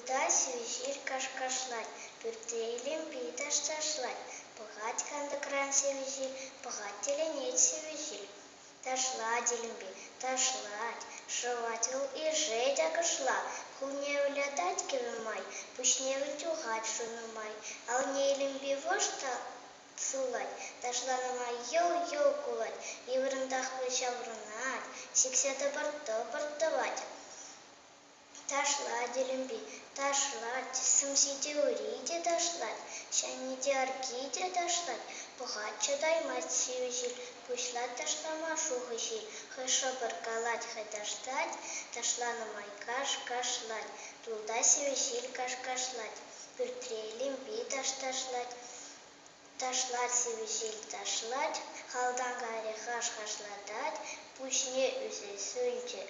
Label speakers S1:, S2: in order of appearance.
S1: Тулда севежир кашкашлать, пюртейлем питаш ташлать. Пыгать кандыкран севежир, пыгать теленет севежир. Ташладелемби, ташлать, шывател и жедя кышла. Хуне улятать кевемай, пушне вытюгать шунумай. Алнейлемби вошта сулать, ташланамай йол кулать. Еврындах вычаврунать, сиксета бортовать. Ташладелемби, ташлать, сымсите уриде ташлать, шаните аркиде ташлать, пугача даймать севежир, пушлать ташлама шухышир, хэшо баркалать хэдаштать, ташланамай кашлать, тулда севежир кашкашлать, пюртрейлемби ташлать, ташлать севежир ташлать, халдангаре хашладать, пушне үзе сөнче